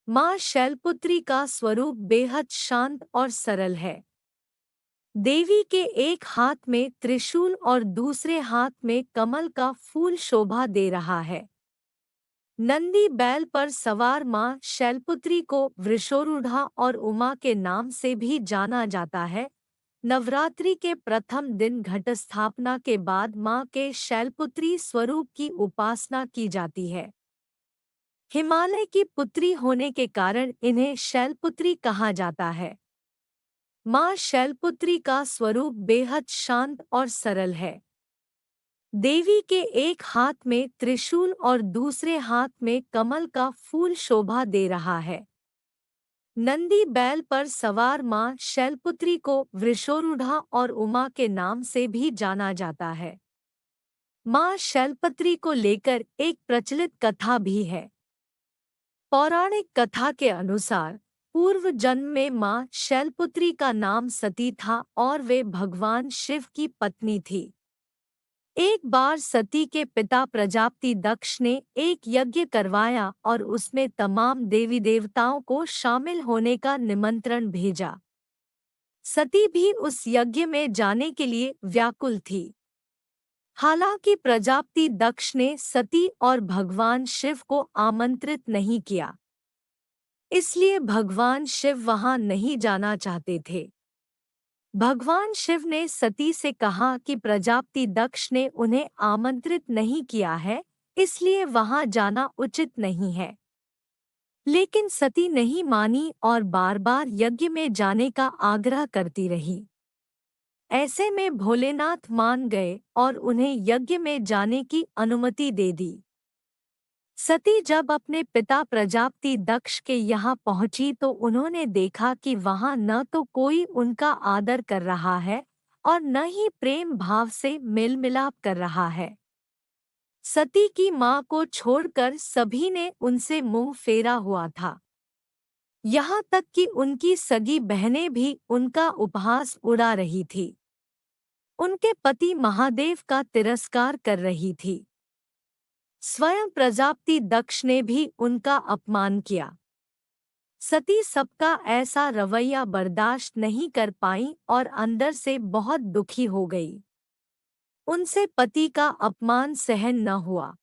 माँ शैलपुत्री का स्वरूप बेहद शांत और सरल है। देवी के एक हाथ में त्रिशूल और दूसरे हाथ में कमल का फूल शोभा दे रहा है। नंदी बैल पर सवार माँ शैलपुत्री को वृषोरूढ़ा और उमा के नाम से भी जाना जाता है। नवरात्रि के प्रथम दिन घट स्थापना के बाद माँ के शैलपुत्री स्वरूप की उपासना की जाती है। हिमालय की पुत्री होने के कारण इन्हें शैलपुत्री कहा जाता है। माँ शैलपुत्री का स्वरूप बेहद शांत और सरल है। देवी के एक हाथ में त्रिशूल और दूसरे हाथ में कमल का फूल शोभा दे रहा है। नंदी बैल पर सवार माँ शैलपुत्री को वृषोरूढ़ा और उमा के नाम से भी जाना जाता है। माँ शैलपुत्री को लेकर एक प्रचलित कथा भी है। पौराणिक कथा के अनुसार पूर्व जन्म में माँ शैलपुत्री का नाम सती था और वे भगवान शिव की पत्नी थी। एक बार सती के पिता प्रजापति दक्ष ने एक यज्ञ करवाया और उसमें तमाम देवी देवताओं को शामिल होने का निमंत्रण भेजा। सती भी उस यज्ञ में जाने के लिए व्याकुल थी। हालांकि प्रजापति दक्ष ने सती और भगवान शिव को आमंत्रित नहीं किया, इसलिए भगवान शिव वहां नहीं जाना चाहते थे। भगवान शिव ने सती से कहा कि प्रजापति दक्ष ने उन्हें आमंत्रित नहीं किया है, इसलिए वहां जाना उचित नहीं है। लेकिन सती नहीं मानी और बार बार यज्ञ में जाने का आग्रह करती रही। ऐसे में भोलेनाथ मान गए और उन्हें यज्ञ में जाने की अनुमति दे दी। सती जब अपने पिता प्रजापति दक्ष के यहाँ पहुंची तो उन्होंने देखा कि वहां न तो कोई उनका आदर कर रहा है और न ही प्रेम भाव से मेल मिलाप कर रहा है। सती की माँ को छोड़कर सभी ने उनसे मुंह फेरा हुआ था। यहाँ तक कि उनकी सगी बहनें भी उनका उपहास उड़ा रही थी। उनके पति महादेव का तिरस्कार कर रही थी। स्वयं प्रजापति दक्ष ने भी उनका अपमान किया। सती सबका ऐसा रवैया बर्दाश्त नहीं कर पाई और अंदर से बहुत दुखी हो गई। उनसे पति का अपमान सहन न हुआ।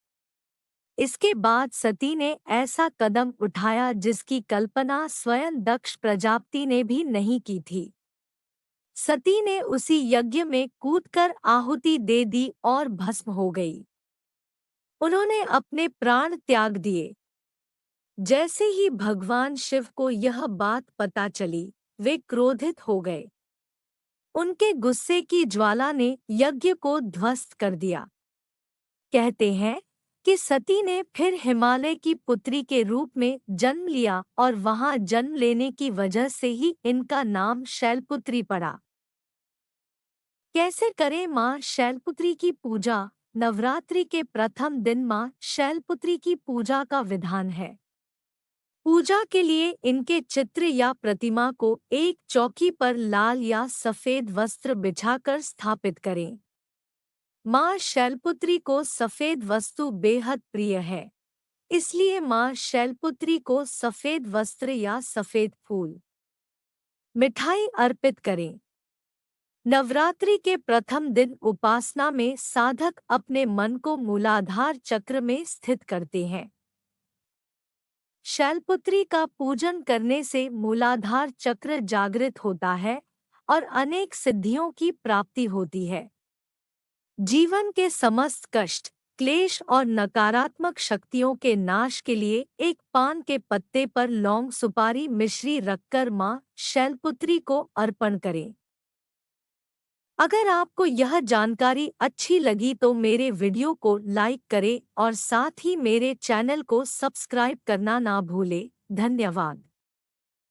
इसके बाद सती ने ऐसा कदम उठाया जिसकी कल्पना स्वयं दक्ष प्रजापति ने भी नहीं की थी। सती ने उसी यज्ञ में कूदकर आहुति दे दी और भस्म हो गई। उन्होंने अपने प्राण त्याग दिए। जैसे ही भगवान शिव को यह बात पता चली, वे क्रोधित हो गए। उनके गुस्से की ज्वाला ने यज्ञ को ध्वस्त कर दिया। कहते हैं कि सती ने फिर हिमालय की पुत्री के रूप में जन्म लिया और वहां जन्म लेने की वजह से ही इनका नाम शैलपुत्री पड़ा। कैसे करें माँ शैलपुत्री की पूजा? नवरात्रि के प्रथम दिन माँ शैलपुत्री की पूजा का विधान है। पूजा के लिए इनके चित्र या प्रतिमा को एक चौकी पर लाल या सफेद वस्त्र बिछाकर स्थापित करें। माँ शैलपुत्री को सफेद वस्तु बेहद प्रिय है, इसलिए माँ शैलपुत्री को सफेद वस्त्र या सफेद फूल, मिठाई अर्पित करें। नवरात्रि के प्रथम दिन उपासना में साधक अपने मन को मूलाधार चक्र में स्थित करते हैं। शैलपुत्री का पूजन करने से मूलाधार चक्र जागृत होता है और अनेक सिद्धियों की प्राप्ति होती है। जीवन के समस्त कष्ट, क्लेश और नकारात्मक शक्तियों के नाश के लिए एक पान के पत्ते पर लौंग सुपारी मिश्री रखकर माँ शैलपुत्री को अर्पण करें। अगर आपको यह जानकारी अच्छी लगी तो मेरे वीडियो को लाइक करें और साथ ही मेरे चैनल को सब्सक्राइब करना ना भूलें। धन्यवाद।